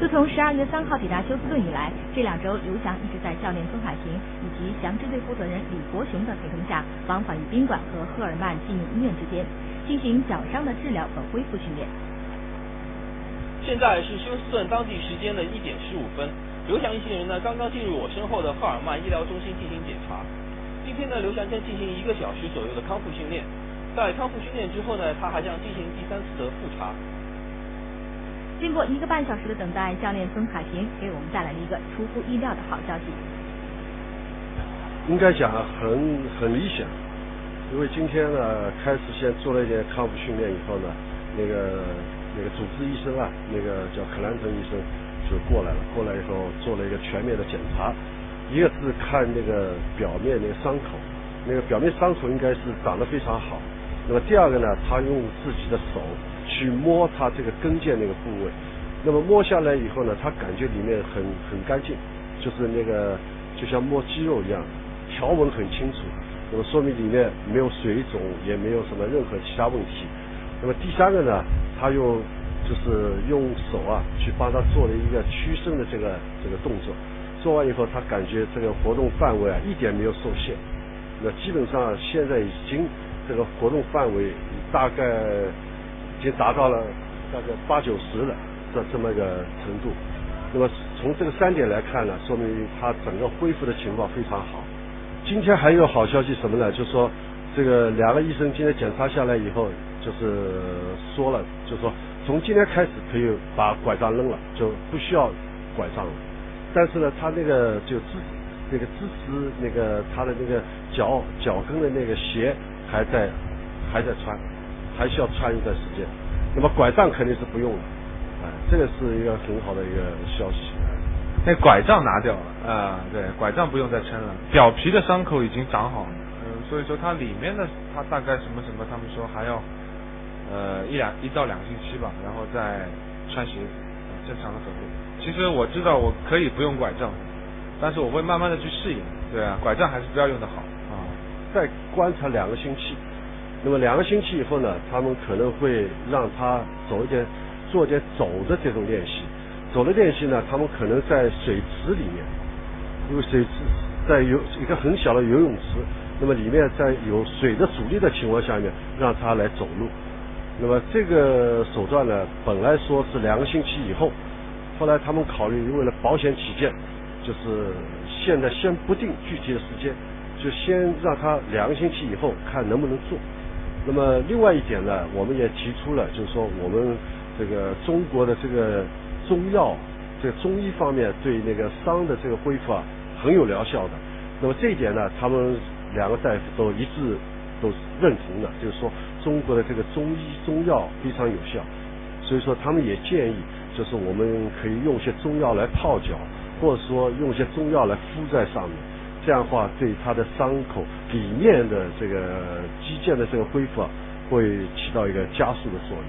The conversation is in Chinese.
自从12月3号抵达休斯顿以来，这2周刘翔一直在教练孙海平以及翔支队负责人李国雄的陪同下，往返于宾馆和赫尔曼纪念医院之间，进行脚伤的治疗和恢复训练。现在是休斯顿当地时间的1点15分，刘翔一行人呢刚刚进入我身后的赫尔曼医疗中心进行检查。今天呢，刘翔将进行1个小时左右的康复训练，在康复训练之后呢，他还将进行第3次的复查。经过1个半小时的等待，教练孙海平给我们带来了一个出乎意料的好消息。应该讲很理想，因为今天呢开始先做了一点康复训练以后呢，那个主治医生啊，那个叫克兰顿医生就过来了，过来以后做了一个全面的检查。一个是看那个表面那个伤口，那个表面伤口应该是长得非常好。那么第二个呢，他用自己的手去摸他这个跟腱那个部位，那么摸下来以后呢，他感觉里面很干净，就是那个就像摸肌肉一样，条纹很清楚，那么说明里面没有水肿，也没有什么任何其他问题。那么第三个呢，他用手啊去帮他做了一个屈伸的这个动作。做完以后，他感觉这个活动范围啊一点没有受限，那基本上现在已经这个活动范围大概已经达到了大概80-90%了这么一个程度。那么从这个3点来看呢，说明他整个恢复的情况非常好。今天还有好消息什么呢？就是说这个2个医生今天检查下来以后，就是说了，就是说从今天开始可以把拐杖扔了，就不需要拐杖了。但是呢，他那个就支持那个他的那个脚跟的那个鞋还在穿，还需要穿一段时间。那么拐杖肯定是不用了，这个是一个很好的一个消息。那拐杖拿掉了啊，对，拐杖不用再撑了。表皮的伤口已经长好了，所以说它里面的它大概什么，他们说还要1到2个星期吧，然后再穿鞋子，正常的走路。其实我知道我可以不用拐杖，但是我会慢慢的去适应。对啊，拐杖还是不要用的好啊。再观察2个星期，那么2个星期以后呢，他们可能会让他做一点走的这种练习。走的练习呢，他们可能在水池里面，因为水池在有一个很小的游泳池，那么里面在有水的阻力的情况下面，让他来走路。那么这个手段呢，本来说是2个星期以后。后来他们考虑，为了保险起见，就是现在先不定具体的时间，就先让他2个星期以后看能不能做。那么另外一点呢，我们也提出了，就是说我们这个中国的这个中药，这个中医方面对那个伤的这个恢复啊很有疗效的。那么这一点呢，他们2个大夫都一致都认同的，就是说中国的这个中医中药非常有效，所以说他们也建议。就是我们可以用些中药来泡脚，或者说用些中药来敷在上面，这样的话对他的伤口里面的这个肌腱的这个恢复啊，会起到一个加速的作用。